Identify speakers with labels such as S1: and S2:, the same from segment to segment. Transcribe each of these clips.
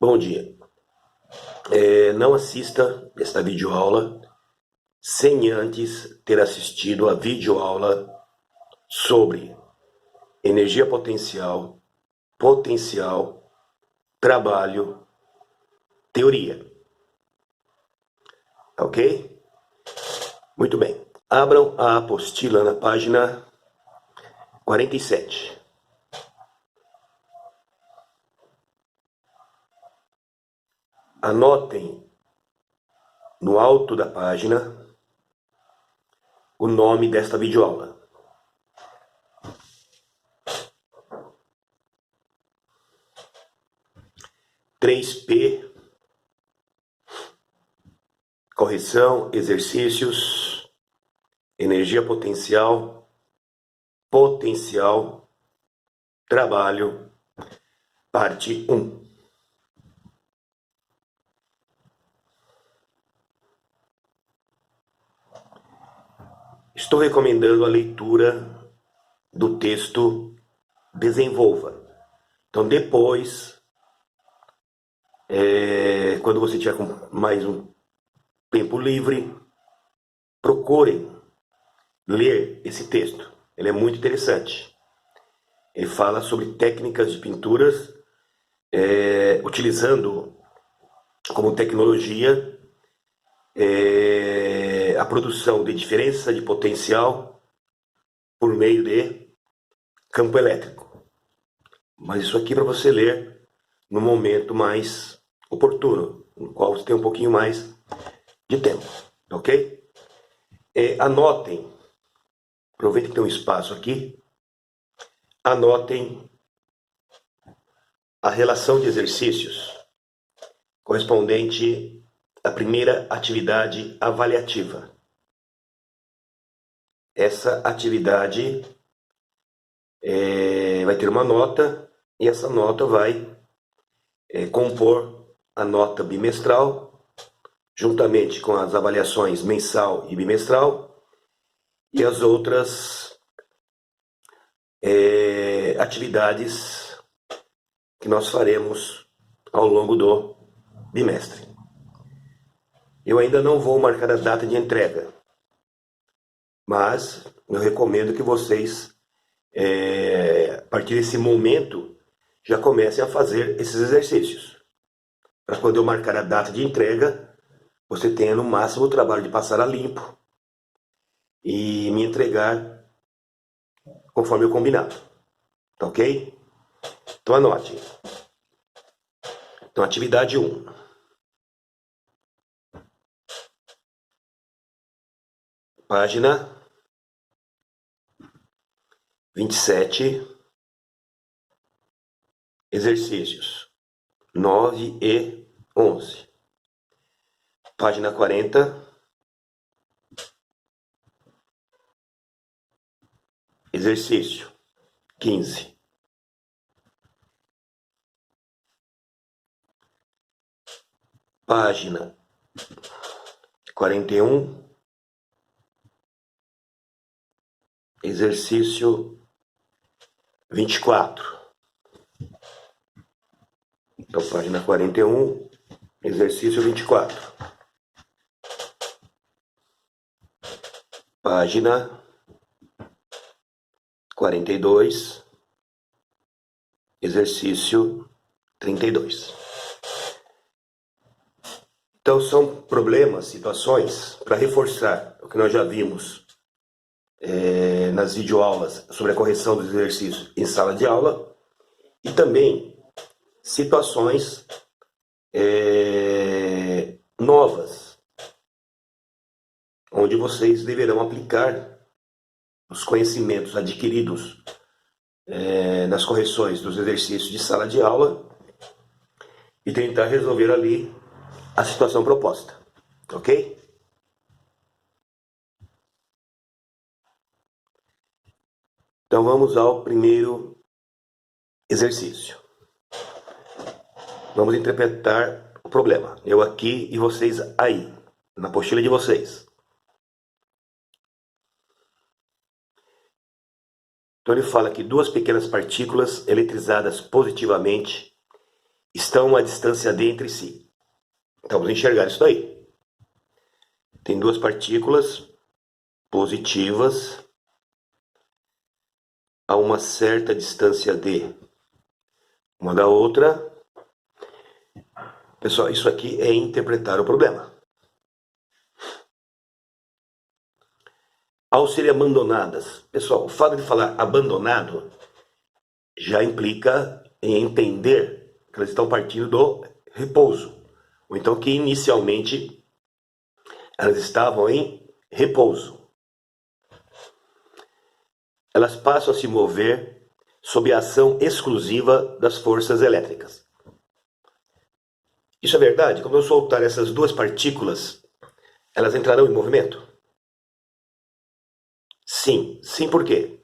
S1: Bom dia. Não assista esta videoaula sem antes ter assistido a videoaula sobre energia potencial, trabalho, teoria. Ok? Muito bem. Abram a apostila na página 47. Anotem no alto da página o nome desta videoaula. "3P", correção, exercícios, energia potencial, trabalho, parte 1. Estou recomendando a leitura do texto Desenvolva. Então, depois, quando você tiver com mais um tempo livre, procurem ler esse texto. Ele é muito interessante. Ele fala sobre técnicas de pinturas, utilizando como tecnologia a produção de diferença de potencial por meio de campo elétrico. Mas isso aqui para você ler no momento mais oportuno, no qual você tem um pouquinho mais de tempo, ok? Anotem, aproveitem que tem um espaço aqui, anotem a relação de exercícios correspondente à primeira atividade avaliativa. Essa atividade vai ter uma nota, e essa nota vai compor a nota bimestral, juntamente com as avaliações mensal e bimestral, e as outras atividades que nós faremos ao longo do bimestre. Eu ainda não vou marcar a data de entrega, mas eu recomendo que vocês, a partir desse momento, já comecem a fazer esses exercícios. Para quando eu marcar a data de entrega, você tenha no máximo o trabalho de passar a limpo e me entregar conforme o combinado. Tá ok? Então anote. Então, atividade 1. Página 27. Exercícios 9 e 11. Página 40. Exercício 15. Página 41. Exercício 24. Então, página 41, exercício 24. Página 42, exercício 32. Então, são problemas, situações, para reforçar o que nós já vimos nas videoaulas sobre a correção dos exercícios em sala de aula, e também situações novas, onde vocês deverão aplicar os conhecimentos adquiridos nas correções dos exercícios de sala de aula e tentar resolver ali a situação proposta, ok? Então vamos ao primeiro exercício. Vamos interpretar o problema. Eu aqui e vocês aí, na apostila de vocês. Então ele fala que duas pequenas partículas eletrizadas positivamente estão a uma distância d entre si. Então vamos enxergar isso daí. Tem duas partículas positivas a uma certa distância d uma da outra. Pessoal, isso aqui é interpretar o problema. Ao serem abandonadas, pessoal, o fato de falar abandonado já implica em entender que elas estão partindo do repouso, ou então que inicialmente elas estavam em repouso. Elas passam a se mover sob a ação exclusiva das forças elétricas. Isso é verdade? Quando eu soltar essas duas partículas, elas entrarão em movimento? Sim. Sim, por quê?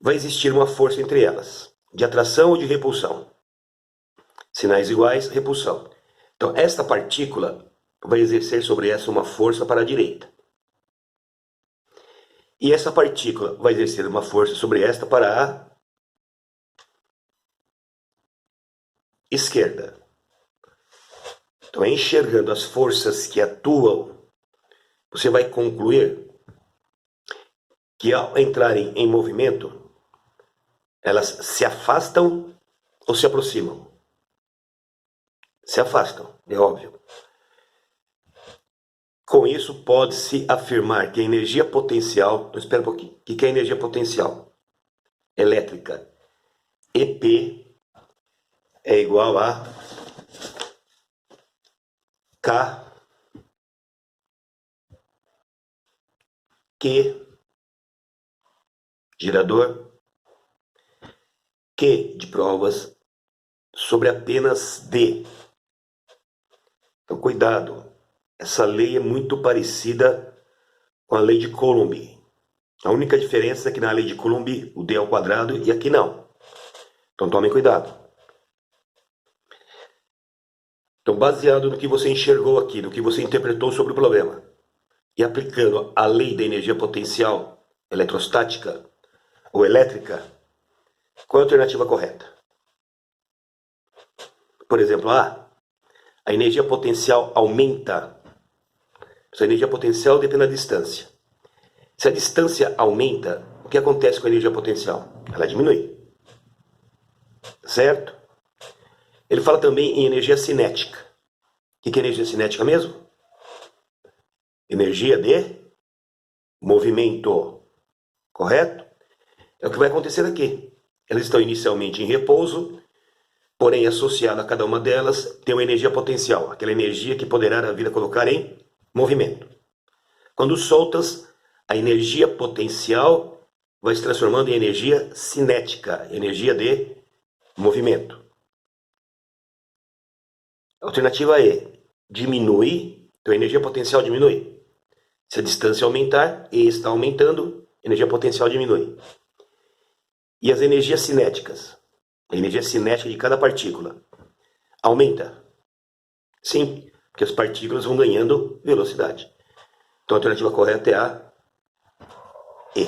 S1: Vai existir uma força entre elas, de atração ou de repulsão. Sinais iguais, repulsão. Então, esta partícula vai exercer sobre essa uma força para a direita. E essa partícula vai exercer uma força sobre esta para a esquerda. Então, enxergando as forças que atuam, você vai concluir que ao entrarem em movimento, elas se afastam ou se aproximam? Se afastam, é óbvio. Com isso, pode-se afirmar que a energia potencial... Espera um pouquinho. O que é energia potencial? Elétrica. EP é igual a K Q, gerador, Q de provas, sobre apenas D. Então, cuidado. Essa lei é muito parecida com a lei de Coulomb. A única diferença é que na lei de Coulomb o D é ao quadrado e aqui não. Então tomem cuidado. Então, baseado no que você enxergou aqui, no que você interpretou sobre o problema, e aplicando a lei da energia potencial eletrostática ou elétrica, qual é a alternativa correta? Por exemplo, a energia potencial aumenta. A energia potencial depende da distância. Se a distância aumenta, o que acontece com a energia potencial? Ela diminui. Certo? Ele fala também em energia cinética. O que é energia cinética mesmo? Energia de movimento. Correto? É o que vai acontecer aqui. Elas estão inicialmente em repouso, porém associada a cada uma delas tem uma energia potencial, aquela energia que poderá a vida colocar em movimento. Quando soltas, a energia potencial vai se transformando em energia cinética, energia de movimento. A alternativa E, diminui, então a energia potencial diminui. Se a distância aumentar, E está aumentando, a energia potencial diminui. E as energias cinéticas? A energia cinética de cada partícula aumenta? Sim, porque as partículas vão ganhando velocidade. Então a alternativa correta é a E.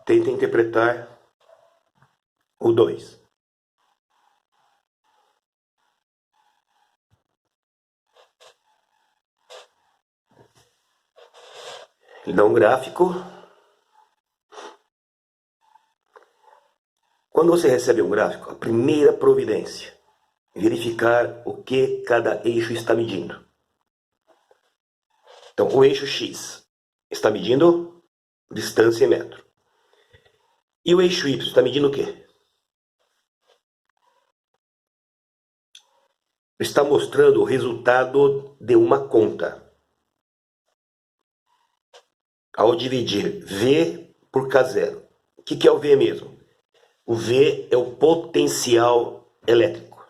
S1: Tenta interpretar o 2. Ele dá um gráfico. Quando você recebe um gráfico, a primeira providência é verificar o que cada eixo está medindo. Então, o eixo X está medindo distância em metro. E o eixo Y está medindo o quê? Está mostrando o resultado de uma conta. Ao dividir V por K0. O que é o V mesmo? O V é o potencial elétrico.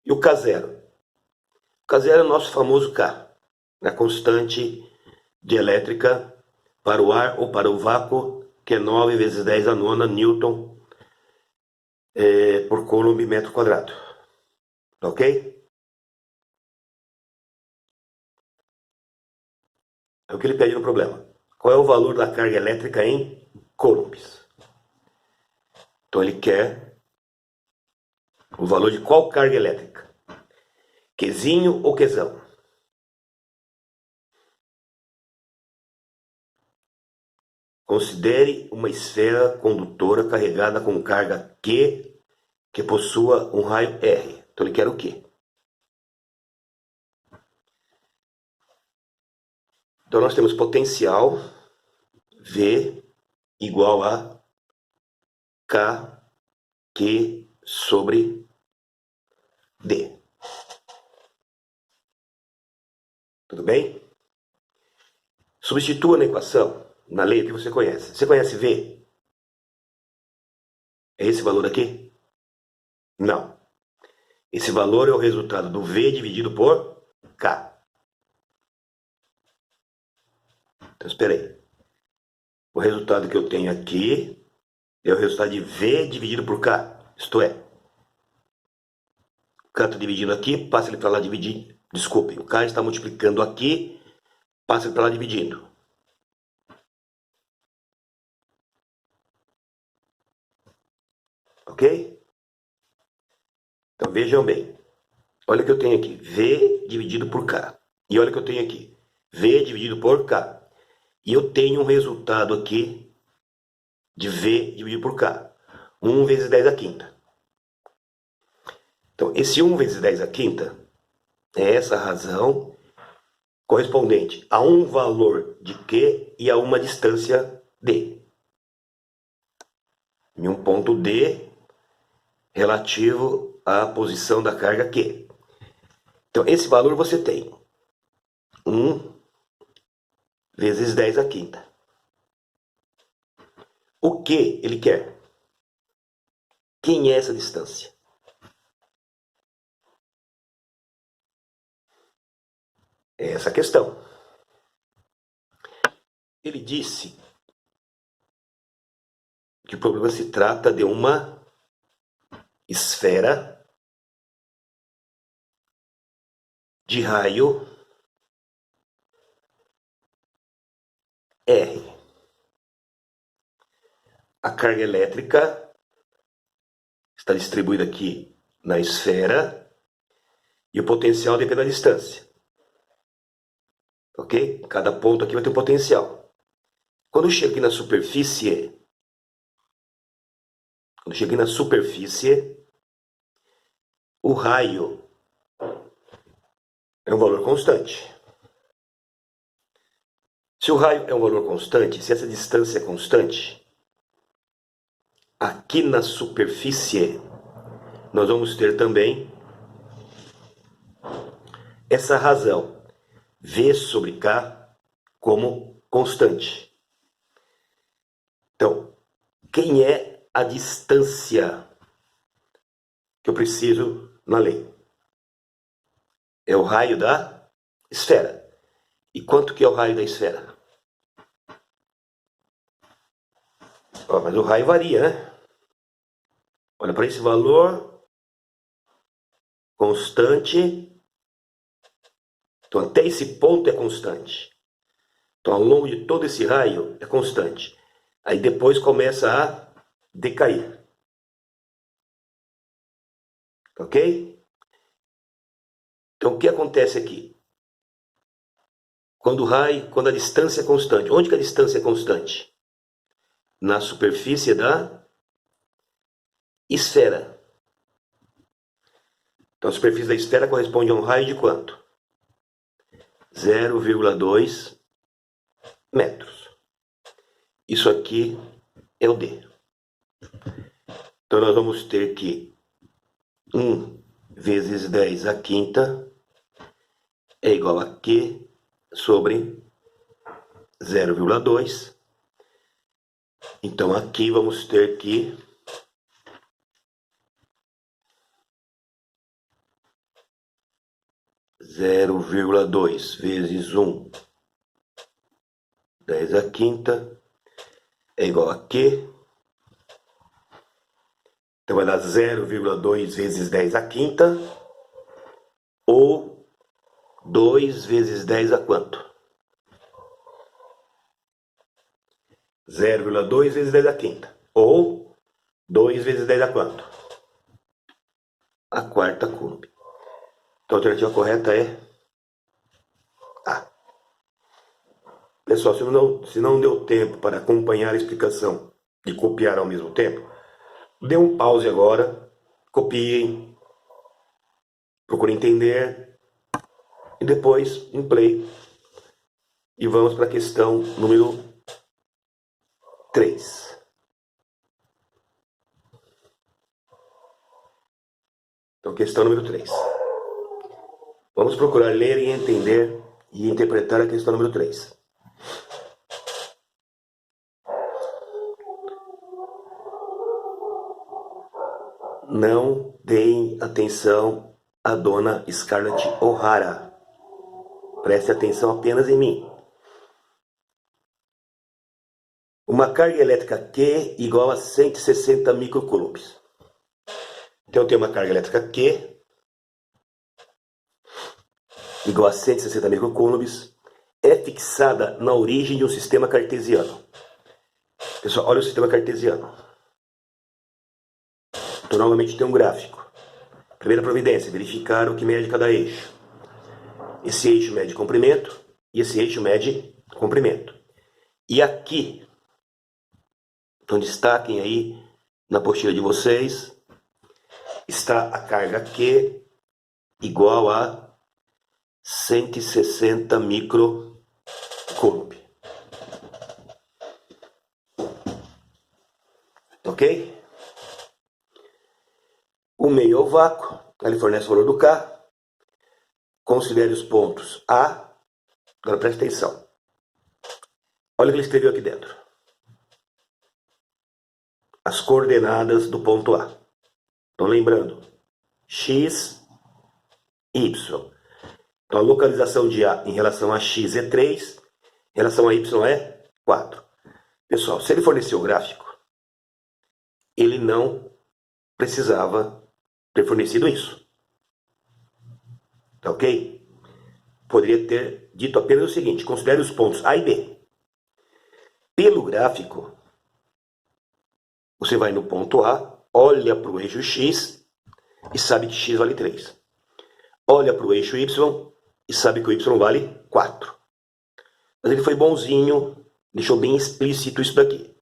S1: E o K0? O K0 é o nosso famoso K, a constante de elétrica para o ar ou para o vácuo, que é 9 vezes 10 a nona Newton por Coulomb metro quadrado. Ok? É o que ele pede no problema. Qual é o valor da carga elétrica em coulombs? Então ele quer o valor de qual carga elétrica? Qzinho ou Qzão? Considere uma esfera condutora carregada com carga Q que possua um raio R. Então ele quer o quê? Então nós temos potencial V igual a KQ sobre D. Tudo bem? Substitua na equação, na lei que você conhece. Você conhece V? É esse valor aqui? Não. Esse valor é o resultado do V dividido por K. Então, espera aí. O resultado que eu tenho aqui é o resultado de V dividido por K. Isto é, o K está dividindo aqui, passa ele para lá dividir. Desculpem, o K está multiplicando aqui, passa ele para lá dividindo. Ok? Então vejam bem. Olha o que eu tenho aqui. V dividido por K. E olha o que eu tenho aqui. V dividido por K. E eu tenho um resultado aqui de V dividido por K. 1 vezes 10 à quinta. Então, esse 1 vezes 10 à quinta é essa razão correspondente a um valor de Q e a uma distância D. Em um ponto D relativo à posição da carga Q. Então, esse valor você tem 1 vezes 10 à quinta. O que ele quer? Quem é essa distância? É essa a questão. Ele disse que o problema se trata de uma esfera de raio R. A carga elétrica está distribuída aqui na esfera e o potencial depende da distância. Ok? Cada ponto aqui vai ter um potencial. Quando eu chego aqui na superfície, o raio é um valor constante. Se o raio é um valor constante, se essa distância é constante, aqui na superfície nós vamos ter também essa razão, V sobre K, como constante. Então, quem é a distância que eu preciso na lei? É o raio da esfera. E quanto que é o raio da esfera? Ó, mas o raio varia, né? Olha, para esse valor constante, então até esse ponto é constante. Então ao longo de todo esse raio é constante. Aí depois começa a decair. Ok? Então o que acontece aqui? Quando a distância é constante. Onde que a distância é constante? Na superfície da esfera. Então a superfície da esfera corresponde a um raio de quanto? 0,2 metros. Isso aqui é o D. Então nós vamos ter que 1 vezes 10 à quinta é igual a Q sobre 0,2. Então aqui vamos ter que zero vírgula dois vezes 1, 10 à quinta, é igual a Q. Então vai dar 0,2 vezes 10 à quinta, ou 2 vezes 10 a quanto? 0,2 vezes 10 à quinta, ou 2 vezes 10 dá quanto? A quarta coulomb. Então a alternativa correta é A. Pessoal, se não deu tempo para acompanhar a explicação e copiar ao mesmo tempo, dê um pause agora, copiem, procure entender e depois um play. E vamos para a questão número 3. Então, questão número 3. Vamos procurar ler e entender e interpretar a questão número 3. Não deem atenção à dona Scarlett O'Hara. Preste atenção apenas em mim. Uma carga elétrica Q igual a 160 microcoulombs. Então eu tenho uma carga elétrica Q igual a 160 microcoulombs, é fixada na origem de um sistema cartesiano. Pessoal, olha o sistema cartesiano. Então normalmente tem um gráfico. Primeira providência, verificar o que mede cada eixo. Esse eixo mede comprimento e esse eixo mede comprimento. E aqui, então destaquem aí na apostila de vocês, está a carga Q igual a 160 microcoulomb. Ok? O meio é o vácuo, ele fornece o valor do K. Considere os pontos A. Agora preste atenção. Olha o que ele escreveu aqui dentro. As coordenadas do ponto A. Então lembrando, X, Y. Então a localização de A em relação a X é 3, em relação a Y é 4. Pessoal, se ele forneceu o gráfico, ele não precisava ter fornecido isso. Tá ok? Poderia ter dito apenas o seguinte: considere os pontos A e B. Pelo gráfico, você vai no ponto A, olha para o eixo X e sabe que X vale 3. Olha para o eixo Y e sabe que o Y vale 4. Mas ele foi bonzinho, deixou bem explícito isso daqui.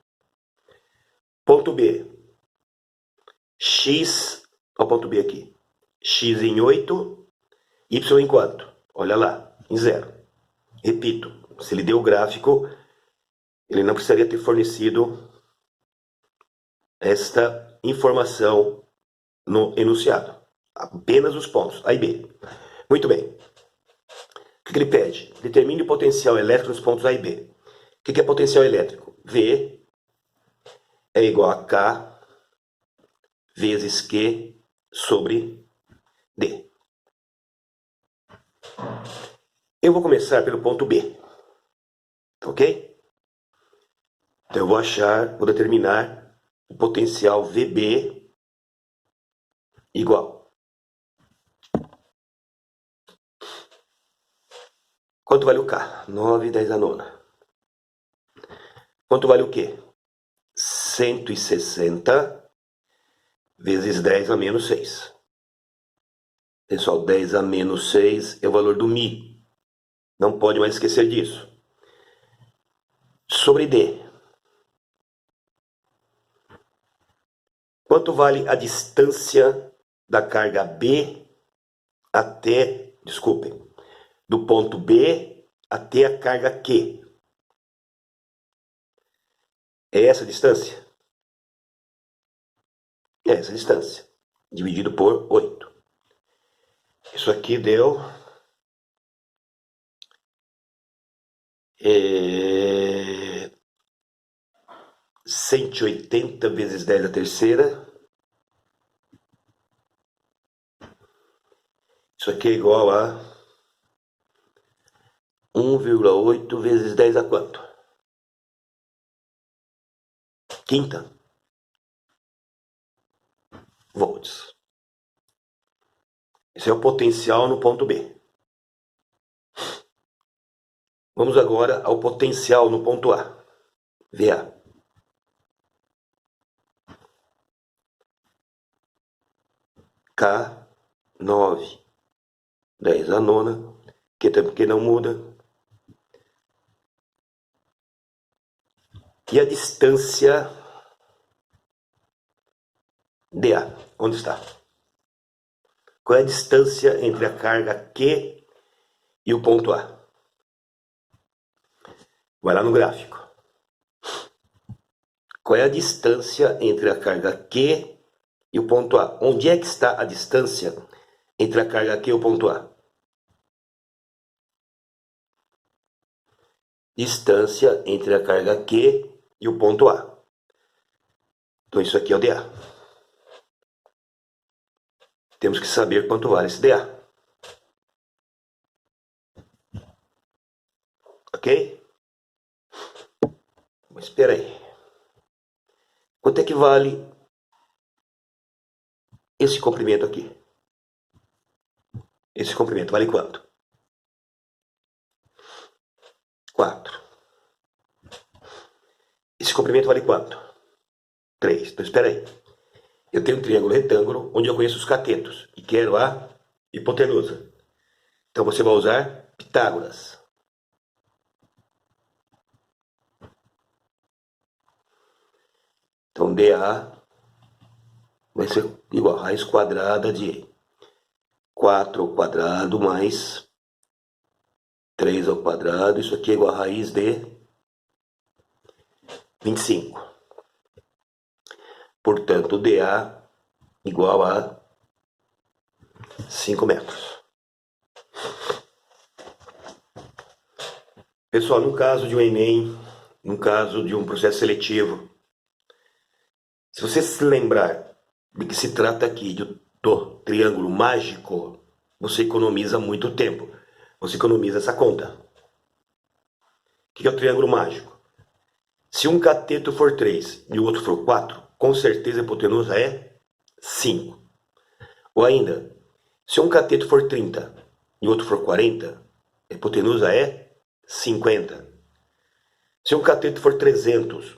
S1: Ponto B. X, olha o ponto B aqui. X em 8, Y em quanto? Olha lá, em 0. Repito, se ele deu o gráfico, ele não precisaria ter fornecido esta informação no enunciado. Apenas os pontos, A e B. Muito bem. O que ele pede? Determine o potencial elétrico nos pontos A e B. O que é potencial elétrico? V é igual a K vezes Q sobre D. Eu vou começar pelo ponto B. Ok? Então eu vou determinar o potencial VB igual. Quanto vale o K? 9, 10 a nona. Quanto vale o Q? 160 vezes 10 a menos 6. Pessoal, 10 a menos 6 é o valor do μ. Não pode mais esquecer disso. Sobre D. Quanto vale a distância da carga B até, desculpem, do ponto B até a carga Q? É essa a distância? É essa a distância. Dividido por 8. Isso aqui deu 180 vezes 10 a terceira. Isso aqui é igual a 1,8 vezes 10 a quanto? Quinta volts. Esse é o potencial no ponto B. Vamos agora ao potencial no ponto A. VA. K, 9, 10 a nona, que não muda. E a distância dA, onde está? Qual é a distância entre a carga Q e o ponto A? Vai lá no gráfico. Qual é a distância entre a carga Q e o ponto A? Onde é que está a distância entre a carga Q e o ponto A? Distância entre a carga Q e o ponto A. Então isso aqui é o dA. Temos que saber quanto vale esse dA. Ok? Mas espera aí. Quanto é que vale esse comprimento aqui? Esse comprimento vale quanto? 4. Esse comprimento vale quanto? 3. Então espera aí. Eu tenho um triângulo retângulo onde eu conheço os catetos e quero a hipotenusa. Então você vai usar Pitágoras. Então dA vai ser igual a raiz quadrada de 4 ao quadrado mais 3 ao quadrado. Isso aqui é igual a raiz de 25. Portanto, dA igual a 5 metros. Pessoal, no caso de um Enem, no caso de um processo seletivo, se você se lembrar de que se trata aqui do triângulo mágico, você economiza muito tempo. Você economiza essa conta. O que é o triângulo mágico? Se um cateto for 3 e o outro for 4, com certeza a hipotenusa é 5. Ou ainda, se um cateto for 30 e o outro for 40, a hipotenusa é 50. Se um cateto for 300,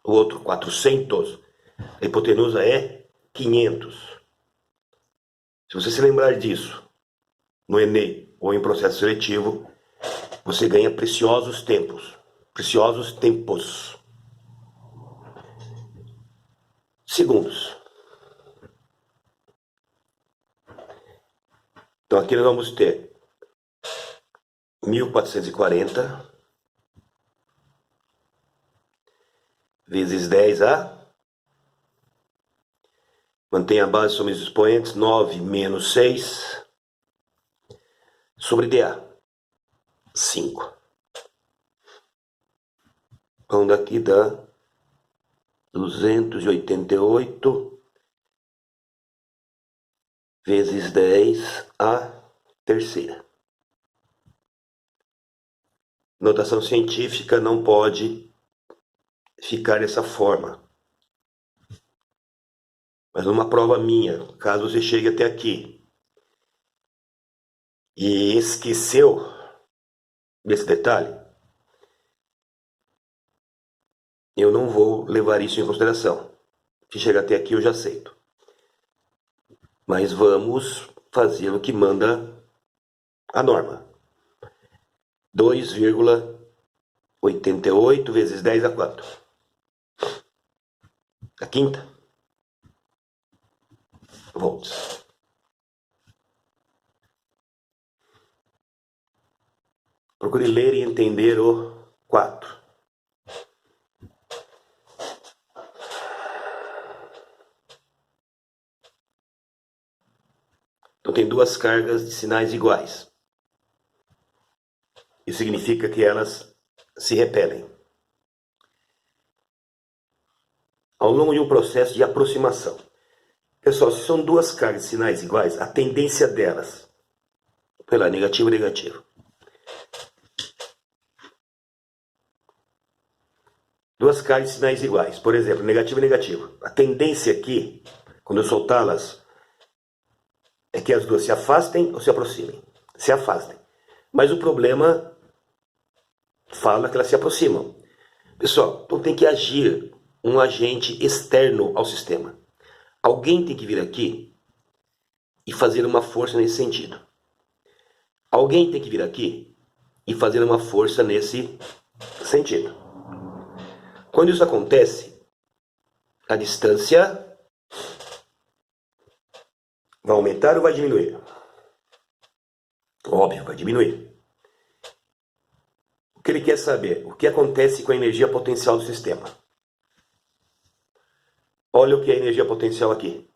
S1: o outro 400, a hipotenusa é 500. Se você se lembrar disso no Enem ou em processo seletivo, você ganha preciosos tempos. Preciosos tempos. Segundos. Então aqui nós vamos ter 1440 vezes 10 a... Mantém a base, somos os expoentes, 9 menos 6 sobre dA, 5. Então daqui dá 288 vezes 10 a terceira. Notação científica não pode ficar dessa forma. Mas numa prova minha, caso você chegue até aqui e esqueceu desse detalhe, eu não vou levar isso em consideração. Se chegar até aqui eu já aceito. Mas vamos fazer o que manda a norma. 2,88 vezes 10 a 4. A quinta. Volts. Procure ler e entender o 4. Então tem duas cargas de sinais iguais. Isso significa que elas se repelem. Ao longo de um processo de aproximação. Pessoal, se são duas cargas de sinais iguais, a tendência delas, pela negativo e negativo. Duas cargas de sinais iguais, por exemplo, negativo e negativo. A tendência aqui, quando eu soltá-las, é que as duas se afastem ou se aproximem. Se afastem. Mas o problema fala que elas se aproximam. Pessoal, então tem que agir um agente externo ao sistema. Alguém tem que vir aqui e fazer uma força nesse sentido. Alguém tem que vir aqui e fazer uma força nesse sentido. Quando isso acontece, a distância vai aumentar ou vai diminuir? Óbvio, vai diminuir. O que ele quer saber? O que acontece com a energia potencial do sistema? Olha o que é energia potencial aqui.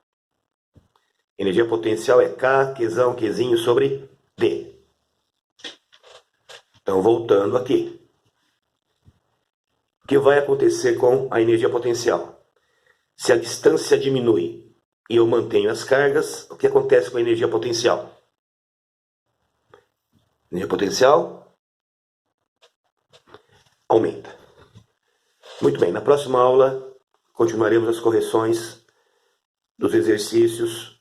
S1: Energia potencial é K, Qzão, Qzinho sobre D. Então, voltando aqui. O que vai acontecer com a energia potencial? Se a distância diminui e eu mantenho as cargas, o que acontece com a energia potencial? Energia potencial aumenta. Muito bem, na próxima aula continuaremos as correções dos exercícios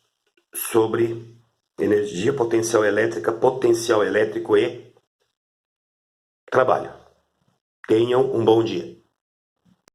S1: sobre energia potencial elétrica, potencial elétrico e trabalho. Tenham um bom dia.